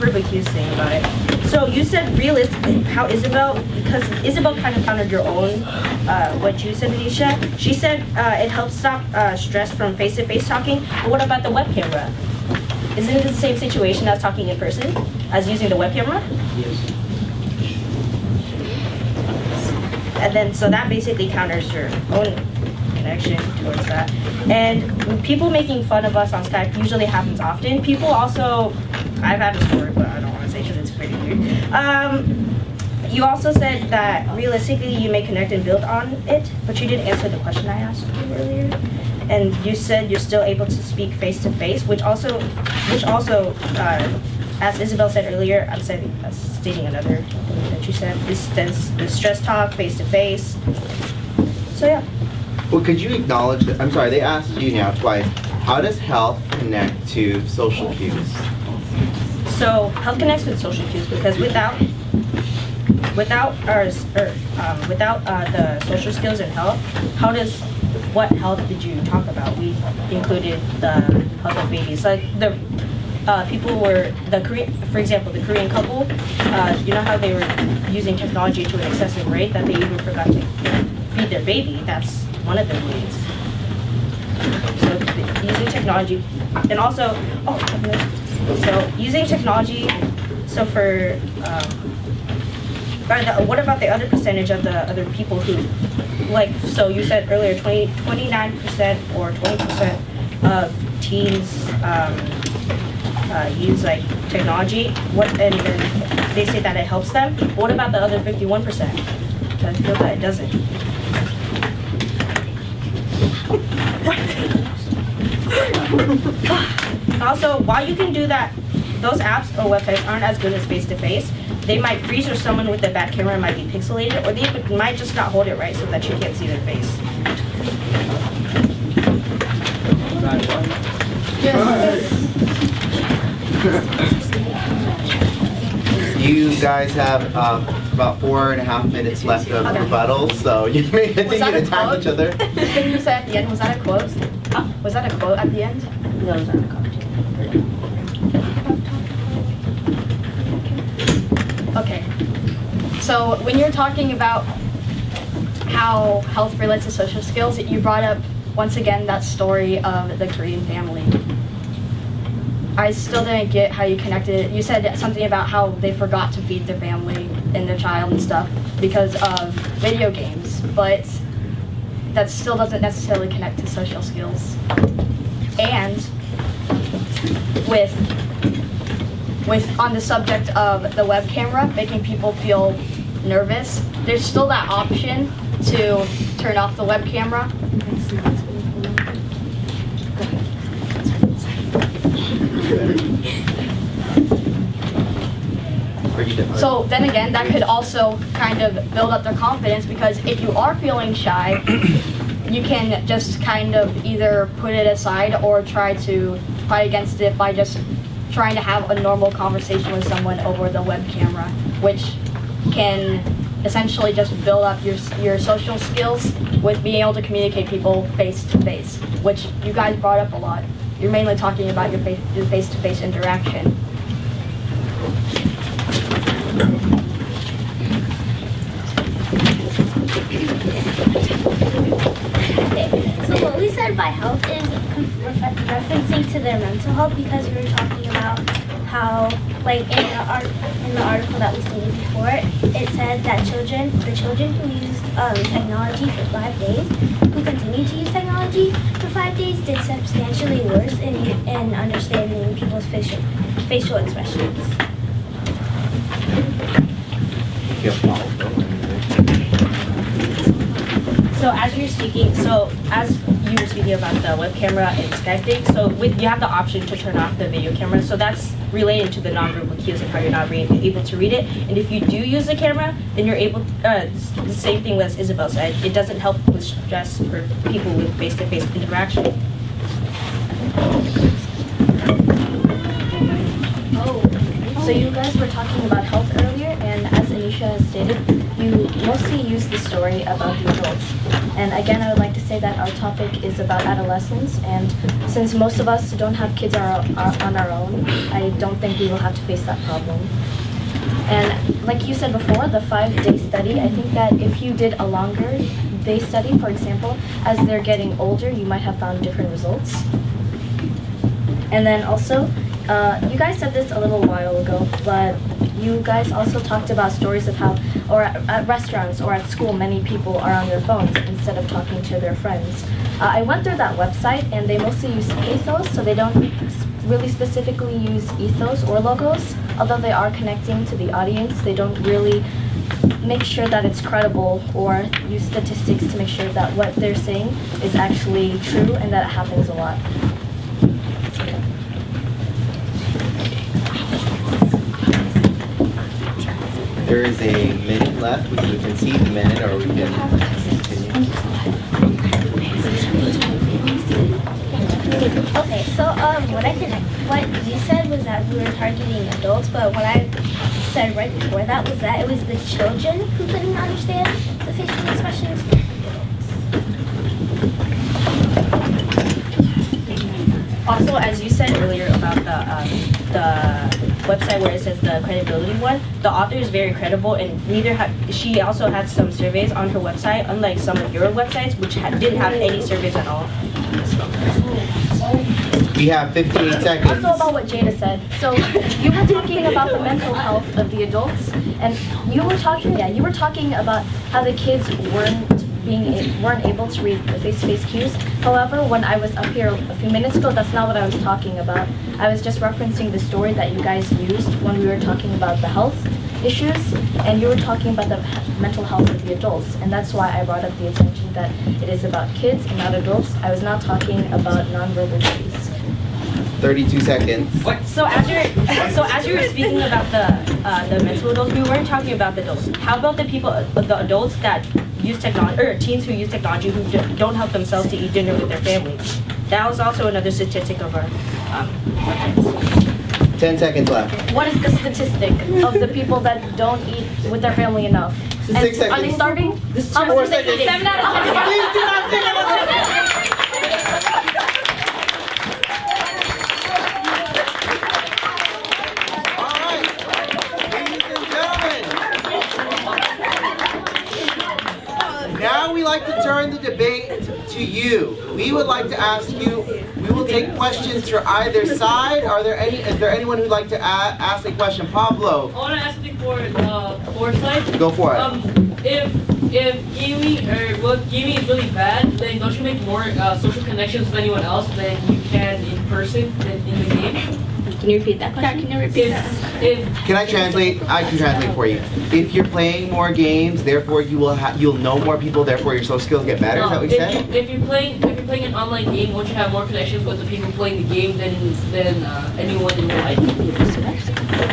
nonverbal cues thing about it. So you said realistically, how Isabel, because Isabel kind of countered your own, what you said, Anisha. She said it helps stop stress from face-to-face talking. But what about the web camera? Isn't it the same situation as talking in person, as using the web camera? Yes. And then, so that basically counters your own connection towards that. And people making fun of us on Skype usually happens often. People also, I've had a story, but I don't want to say because it's pretty weird. You also said that realistically you may connect and build on it, but you didn't answer the question I asked you earlier. And you said you're still able to speak face to face, which also, as Isabel said earlier, I'm stating another thing that you said. The stress talk, face to face. So yeah. Well, could you acknowledge that? I'm sorry, they asked you now twice. How does health connect to social cues? So health connects with social cues because without the social skills and health, what health did you talk about? We included the health of babies. Like the people were for example, the Korean couple. You know how they were using technology to an excessive rate that they even forgot to feed their baby. That's one of their ways. So using technology, and also so using technology. So for what about the other percentage of the other people who, like, so you said earlier 29% or 20% of teens use like technology. And then they say that it helps them. What about the other 51%? I feel that it doesn't. Also, while you can do that, those apps or websites aren't as good as face-to-face. They might freeze, or someone with a bad camera might be pixelated, or they might just not hold it right so that you can't see their face. You guys have about 4.5 minutes left of rebuttal, so you may continue to tag each other. The thing you said at the end, was that a quote? Was that a quote at the end? No, it's not a copy. Okay. So when you're talking about how health relates to social skills, you brought up, once again, that story of the Korean family. I still didn't get how you connected it. You said something about how they forgot to feed their family and their child and stuff because of video games, but that still doesn't necessarily connect to social skills. And with on the subject of the web camera making people feel nervous, there's still that option to turn off the web camera. So then again, that could also kind of build up their confidence, because if you are feeling shy, you can just kind of either put it aside or try to fight against it by just trying to have a normal conversation with someone over the web camera, which can essentially just build up your social skills with being able to communicate people face to face, which you guys brought up a lot. You're mainly talking about your face-to-face interaction. So what we said by health is referencing to their mental health, because we were talking about how, like in the article that we stated before, it said that the children who used technology for 5 days, who continued to use technology for 5 days, did substantially worse in understanding people's facial expressions. So as you were speaking about the web camera and Skype thing, so you have the option to turn off the video camera. So that's related to the nonverbal cues and how you're not able to read it. And if you do use the camera, then you're able. The same thing as Isabel said. It doesn't help with stress for people with face-to-face interaction. So you guys were talking about health earlier, and as Anisha stated, mostly use the story about the adults. And again, I would like to say that our topic is about adolescence, and since most of us don't have kids on our own, I don't think we will have to face that problem. And like you said before, the 5-day study, I think that if you did a longer day study, for example, as they're getting older, you might have found different results. And then also, you guys said this a little while ago, but you guys also talked about stories of how, or at restaurants or at school, many people are on their phones instead of talking to their friends. I went through that website, and they mostly use Ethos, so they don't really specifically use ethos or logos. Although they are connecting to the audience, they don't really make sure that it's credible or use statistics to make sure that what they're saying is actually true and that it happens a lot. There is a minute left. We can see the minute, or we can continue. Okay, so what you said was that we were targeting adults, but what I said right before that was that it was the children who couldn't understand the facial expressions. Also, as you said earlier about the website where it says the credibility one, the author is very credible, and she also had some surveys on her website, unlike some of your websites, which didn't have any surveys at all. We have 58 seconds. Also about what Jada said. So you were talking about the mental health of the adults, and you were talking about how the kids weren't able to read the face-to-face cues. However, when I was up here a few minutes ago, that's not what I was talking about. I was just referencing the story that you guys used when we were talking about the health issues, and you were talking about the mental health of the adults, and that's why I brought up the attention that it is about kids and not adults. I was not talking about nonverbal cues. 32 seconds. So as you were speaking about the mental adults, we weren't talking about the adults. How about the adults that use technology, or teens who use technology who don't help themselves to eat dinner with their families? That was also another statistic of our websites. 10 seconds left. What is the statistic of the people that don't eat with their family enough? 6 seconds. Are they starving? 4 seconds. 7 out of 10. Please do not sing it. All right, ladies and gentlemen. Now we like to turn the debate to you. We would like to ask you. We will take questions for either side. Is there anyone who'd like to ask a question? Pablo. I want to ask something for side. Go for it. If gaming gaming is really bad, then don't you make more social connections with anyone else than you can in person than in the game? Can you repeat that question? Can you repeat that? Can I translate? I can translate for you. If you're playing more games, therefore you'll know more people, therefore your social skills get better. Is that what you said? If you're playing an online game, won't you have more connections with the people playing the game than anyone in your life?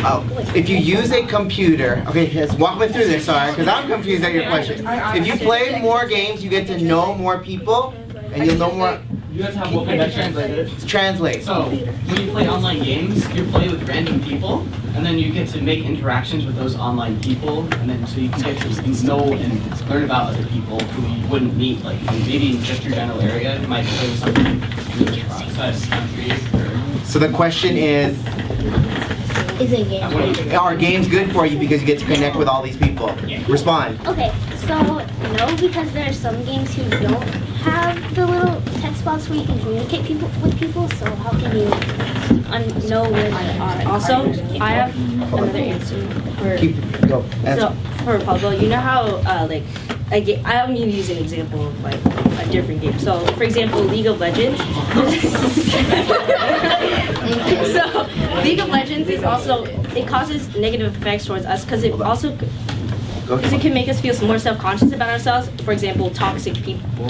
Oh, if you use a computer, okay, just walk me through this, sorry, because I'm confused at your question. If you play more games, you get to know more people, and you'll know more. You guys have what that translated? Translate. So, when you play online games, you play with random people, and then you get to make interactions with those online people, and then so you can get to know and learn about other people who you wouldn't meet, like maybe in just your general area. You might play with someone outside of the country. So the question is Is a game. are games good for you because you get to connect with all these people? Respond. Okay, so no, because there are some games who don't have the little text box where you can communicate with people. So how can you know where they are? Also, I have another answer for. Go. So for Pablo, you know how I'm going to use an example of like a different game. So for example, League of Legends. So League of Legends is also, it causes negative effects towards us because it also because it can make us feel more self-conscious about ourselves. For example, toxic people.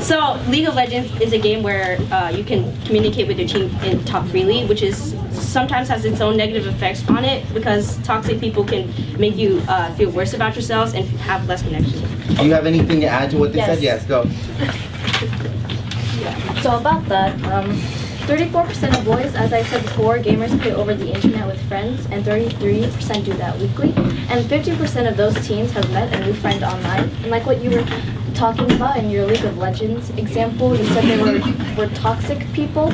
So League of Legends is a game where you can communicate with your team and talk freely, which is sometimes has its own negative effects on it because toxic people can make you feel worse about yourselves and have less connection. Do you have anything to add to what they said? Yes, go. So about that, 34% of boys, as I said before, gamers play over the internet with friends, and 33% do that weekly. And 50% of those teens have met a new friend online. And like what you were talking about in your League of Legends example, you said they were toxic people.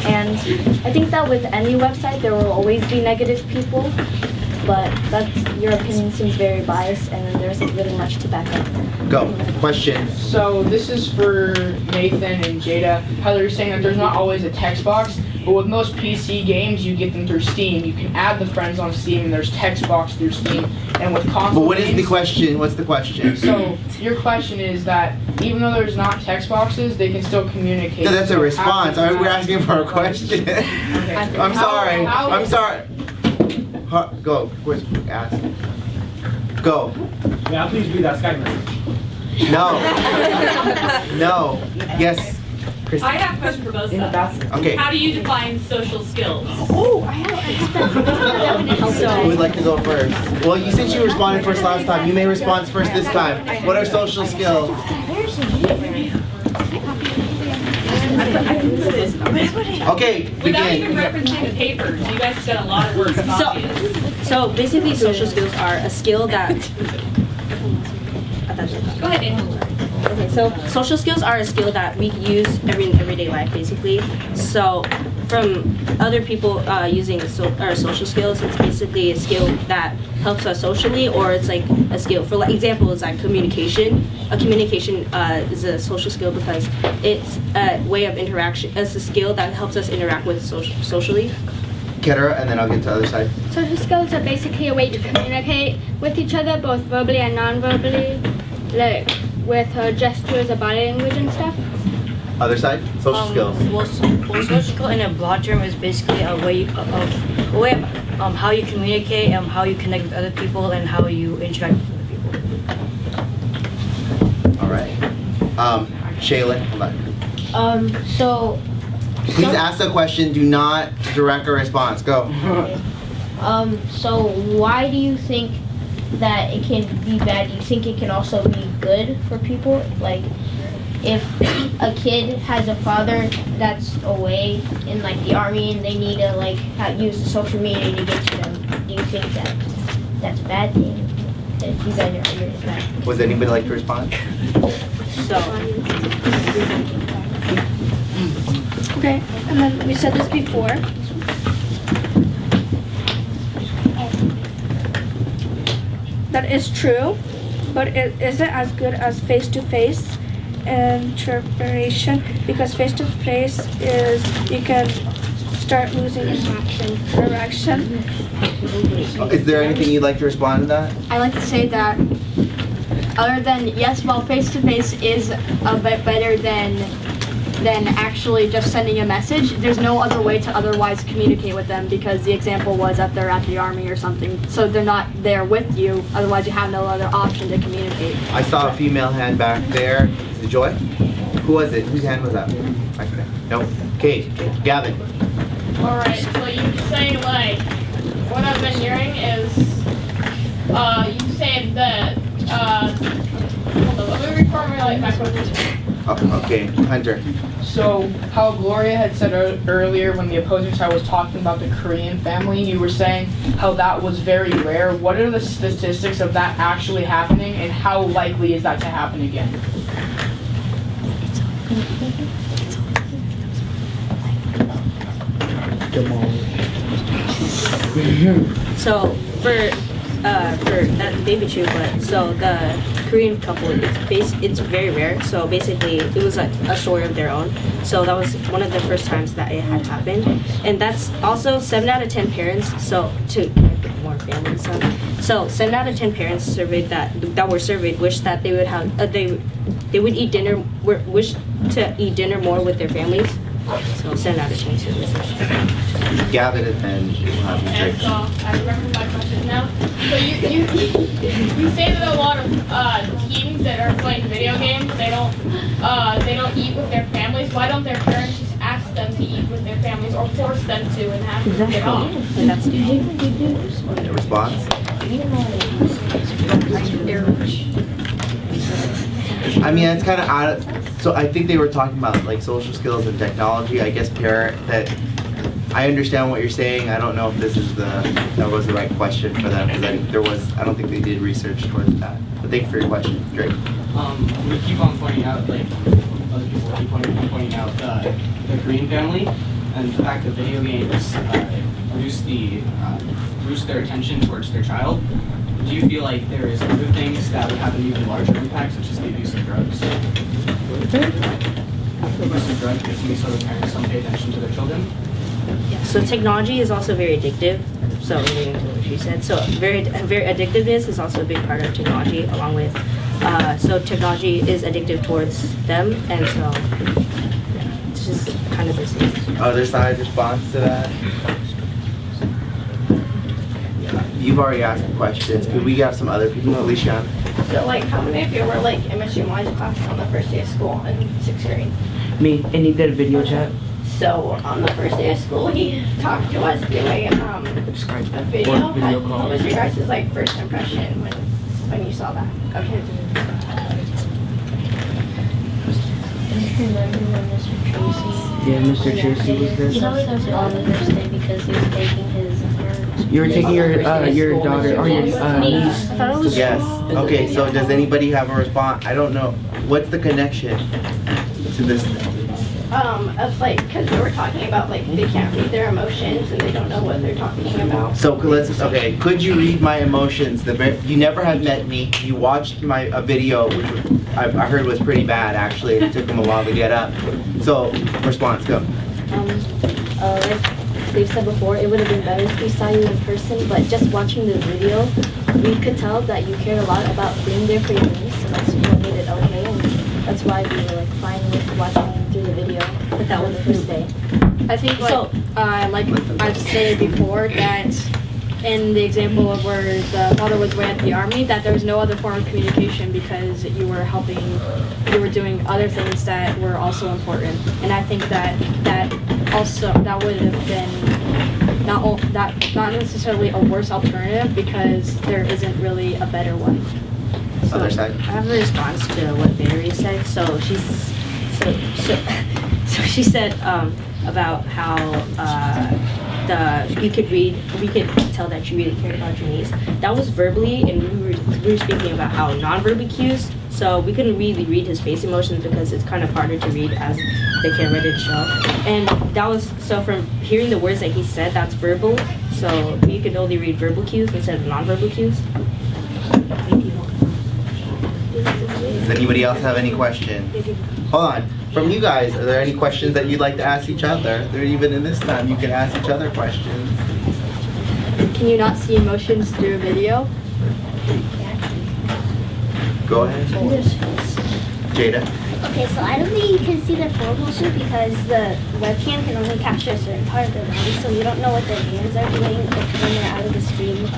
And I think that with any website, there will always be negative people. But your opinion seems very biased, and there isn't really much to back up. Go. Question. So this is for Nathan and Jada. How they're saying that there's not always a text box, but with most PC games, you get them through Steam. You can add the friends on Steam, and there's text box through Steam. And with console But what is the games- question? What's the question? So your question is that even though there's not text boxes, they can still communicate. No, that's a So response. how- We're asking for a question. I'm sorry. I'm sorry. Go. Quiz. Ask. Go. Yeah, please read that Skype message. No. No. Yes. Chris. I have a question for both sides. Okay. How do you define social skills? Who would like to go first? Well, since you responded first last time, you may respond first this time. What are social skills? Okay, Without even begin. referencing the papers, you guys have done a lot of work. It's obvious. So basically, social skills are a skill that. Go ahead, Daniel. Okay, so social skills are a skill that we use in everyday life, basically. So from other people using our social skills, it's basically a skill that helps us socially, or it's like a skill. For example, it's like communication. A communication is a social skill because it's a way of interaction. It's a skill that helps us interact with socially. Ketara, and then I'll get to the other side. Social skills are basically a way to communicate with each other, both verbally and non-verbally, like with gestures or body language and stuff. Other side. Social skills. Well, social skill in a broad term is basically a way of how you communicate and how you connect with other people and how you interact with other people. All right. Shaylin, hold on. So Please ask a question. Do not direct a response. Go. so why do you think that it can be bad? Do you think it can also be good for people? Like, if a kid has a father that's away in like the army and they need to like use the social media to get to them, do you think that that's a bad thing? If you guys are with that. Was anybody like to respond? So Okay, and then we said this before. That is true, but it isn't as good as face-to-face interpretation, because face-to-face is you can start losing interaction. Is there anything you'd like to respond to that? I like to say that other than, yes, while face-to-face is a bit better than actually just sending a message, there's no other way to otherwise communicate with them, because the example was that they're at the army or something, so they're not there with you, otherwise you have no other option to communicate. I saw a female hand back there. Is it Joy? Who was it? Whose hand was that? Back there. Nope. Kate. Gavin. Alright, so you say like, what I've been hearing is, you said that, hold on, let me reformulate my question. Oh, okay. Hunter. So, how Gloria had said earlier when the opposing side was talking about the Korean family, you were saying how that was very rare. What are the statistics of that actually happening, and how likely is that to happen again? So for that baby true, but so the Korean couple, it's very rare. So basically, it was like a story of their own. So that was one of the first times that it had happened, and that's also 7 out of 10 parents. So to more family stuff. So 7 out of 10 parents surveyed that were surveyed wish that they would have they would eat dinner wish to eat dinner more with their families. So 7 out of 10 surveyed. Gavin and And so, I remember my question now. So you say that a lot of teens that are playing video games, they don't eat with their families. Why don't their parents just ask them to eat with their families, or force them to and have them get off? And that's a response. I mean, it's kind of out of, so I think they were talking about like social skills and technology. I guess that I understand what you're saying. I don't know if this is that was the right question for them, because I don't think they did research towards that. But thank you for your question. Great. We keep on pointing out, like, other people keep pointing out the Korean family and the fact that video games reduce their attention towards their child. Do you feel like there is other things that would have an even larger impact, such as the abuse of drugs? The abuse of drugs, if we sort of parents don't pay attention to their children? Yeah, so technology is also very addictive. So relating to what she said, so very addictiveness is also a big part of technology, along with so technology is addictive towards them, and so yeah, it's just kind of the same. Other side response to that? You've already asked questions. Could we have some other people? Alicia? So, like, how many of you were, like, in Mr. Moy's class on the first day of school in 6th grade? Me, and he did a video chat. So, on the first day of school, he talked to us doing a video. What was your guys' like first impression when you saw that? Okay. Yeah, Mr. Tracy was there. You know he was on the first day because he was taking his. You were taking your daughter or your niece. Yes. Okay, so does anybody have a response? I don't know. What's the connection to this? Of like, because we were talking about like they can't read their emotions and they don't know what they're talking about. So okay, could you read my emotions? You never have met me. You watched a video, which I heard was pretty bad actually. It took them a while to get up. So, response, go. Like they've said before, it would have been better if we saw you in person, but just watching the video, we could tell that you cared a lot about being there for your niece, so that's what made it okay, and that's why we were like fine with watching through the video, but that was the first day. I think like I've said before, that in the example of where the father was away at the army, that there was no other form of communication because you were doing other things that were also important. And I think that would have been not necessarily a worse alternative because there isn't really a better one. So, other side. I have a response to what Valerie said. So she said about how we could tell that you really cared about your niece. That was verbally, and we were speaking about how non-verbal cues. So we couldn't really read his face emotions because it's kind of harder to read as the camera didn't show. And that was so from hearing the words that he said, that's verbal. So we could only read verbal cues instead of non-verbal cues. Does anybody else have any questions? Hold on. From you guys, are there any questions that you'd like to ask each other? They're even in this time, you can ask each other questions. Can you not see emotions through a video? Go ahead. Jada. Okay, so I don't think you can see their full emotion because the webcam can only capture a certain part of their body, so you don't know what their hands are doing when they're out of the screen.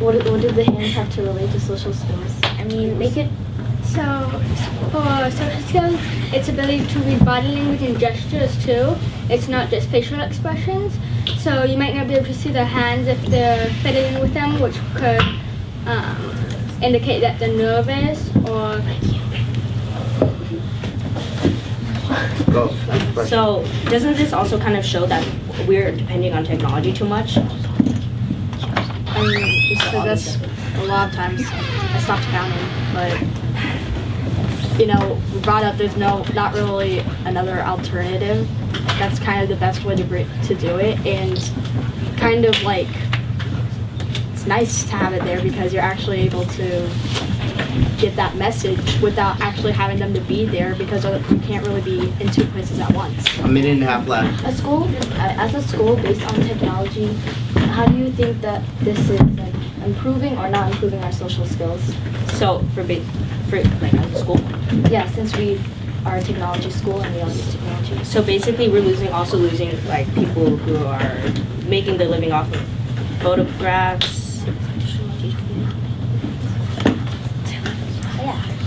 What do the hands have to relate to social skills? I mean, they could. So, for social skills, it's ability to read body language and gestures too. It's not just facial expressions. So you might not be able to see their hands if they're fiddling with them, which could indicate that they're nervous or. Go. So doesn't this also kind of show that we're depending on technology too much? I mean, that's a lot of times. I stopped counting, but we brought up there's not really another alternative. That's kind of the best way to do it, and kind of like it's nice to have it there because you're actually able to get that message without actually having them to be there because you can't really be in two places at once. A minute and a half left. As a school based on technology, how do you think that this is like improving or not improving our social skills? So for like as a school? Yeah, since we are a technology school and we all use technology. So basically we're losing like people who are making their living off of photographs.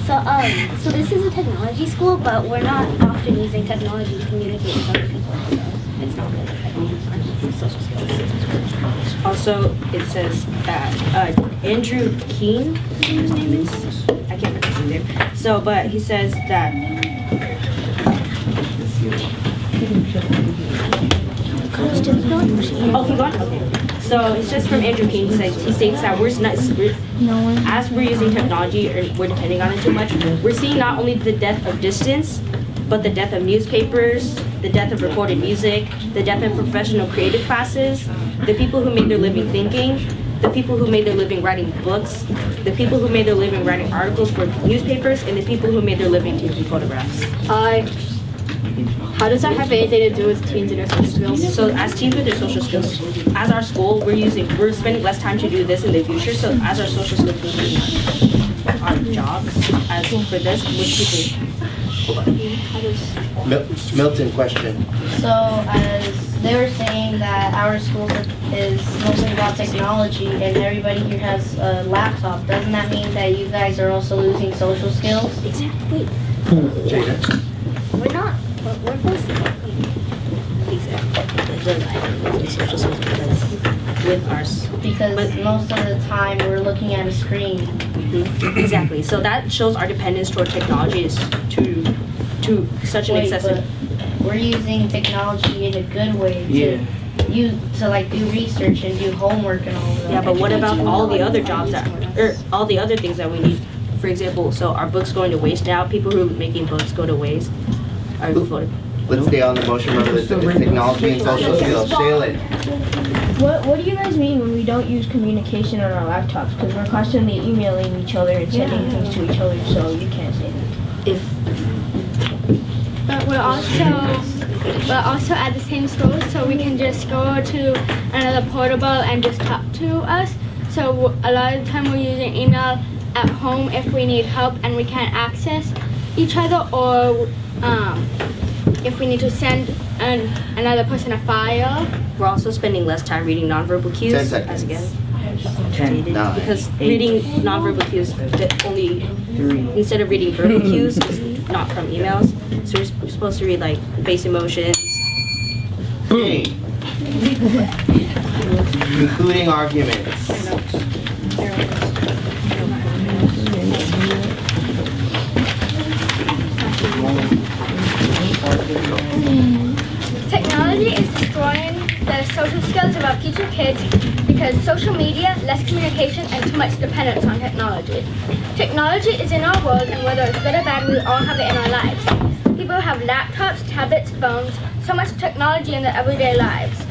So this is a technology school, but we're not often using technology to communicate with other people, so it's not really affecting our social skills. Also, it says that Andrew Keen, his name is, I can't remember his in there. So, but he says that. Oh, keep going? Okay. So it's just from Andrew King. He states that as we're using technology or we're depending on it too much, we're seeing not only the death of distance, but the death of newspapers, the death of recorded music, the death of professional creative classes, the people who made their living thinking, the people who made their living writing books, the people who made their living writing articles for newspapers, and the people who made their living taking photographs. How does that have anything to do with teens and their social skills? So as teens with their social skills, as our school, we're spending less time to do this in the future. So as our social skills will be our jobs, as for this, which people. Milton, question. So, as they were saying that our school is mostly about technology and everybody here has a laptop, doesn't that mean that you guys are also losing social skills? Exactly. Jada? We're not. We're supposed to. Because most of the time we're looking at a screen. Exactly. So that shows our dependence toward technology is to such an excessive. But we're using technology in a good way to like do research and do homework and all that. Yeah, but what about all the other jobs all the other things that we need? For example, so are books going to waste now? People who are making books go to waste. Let's stay on the motion. Remember, it's technology and social skills. Shaylin. What do you guys mean when we don't use communication on our laptops? Because we're constantly emailing each other and sending things to each other, so you can't say that. But we're also at the same school, so we can just go to another portable and just talk to us. So a lot of the time we're using email at home if we need help and we can't access each other, or if we need to send another person a file. We're also spending less time reading nonverbal cues. 10 seconds. As again. 10, 9, because 8, reading nonverbal cues only 3. Instead of reading verbal cues is not from emails. So we're supposed to read like face emotions. Okay. Concluding arguments. Technology is destroying the social skills of our future kids because social media, less communication, and too much dependence on technology. Technology is in our world, and whether it's good or bad, we all have it in our lives. People have laptops, tablets, phones, so much technology in their everyday lives.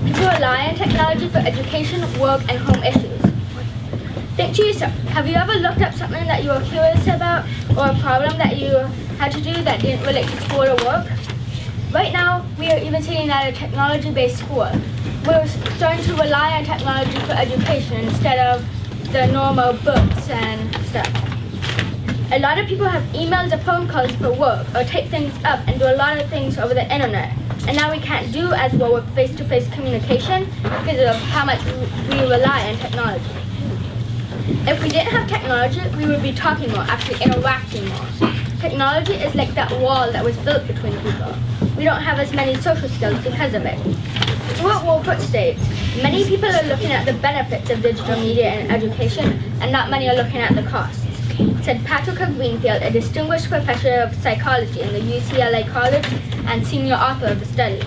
People rely on technology for education, work, and home issues. Think to yourself, have you ever looked up something that you were curious about, or a problem that you had to do that didn't relate to school or work? Right now, we are even sitting at a technology-based school. We're starting to rely on technology for education instead of the normal books and stuff. A lot of people have emails or phone calls for work, or take things up and do a lot of things over the internet. And now we can't do as well with face-to-face communication because of how much we rely on technology. If we didn't have technology, we would be talking more, actually interacting more. Technology is like that wall that was built between people. We don't have as many social skills because of it. Stuart Wolpert states, many people are looking at the benefits of digital media and education, and not many are looking at the costs. Said Patricia Greenfield, a distinguished professor of psychology in the UCLA College and senior author of the study.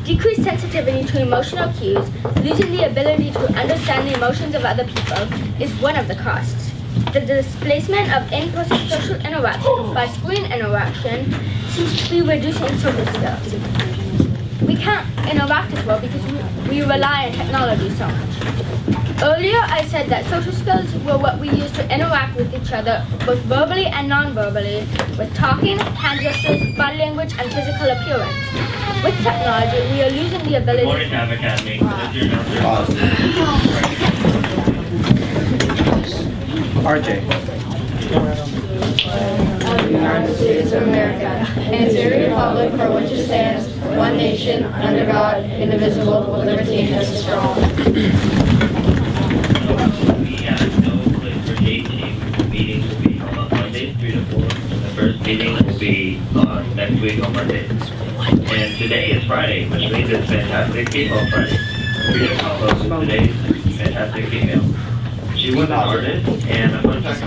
Decreased sensitivity to emotional cues, losing the ability to understand the emotions of other people, is one of the costs. The displacement of in-person social interaction by screen interaction seems to be reducing social skills. We can't interact as well because we rely on technology so much. Earlier, I said that social skills were what we use to interact with each other, both verbally and non-verbally, with talking, hand gestures, body language, and physical appearance. With technology, we are losing the ability. Morning, Nav Academy. RJ. United States of America, and to the republic for which it stands, one nation, under God, indivisible, with liberty and justice for all. We have no place for date change. Meetings will be held on Mondays 3 to 4. The first meeting will be next week on Monday. And today is Friday, which means it's Fantastic Female Friday. Frida Kahlo is today's Fantastic Female. She was an artist and a fun fact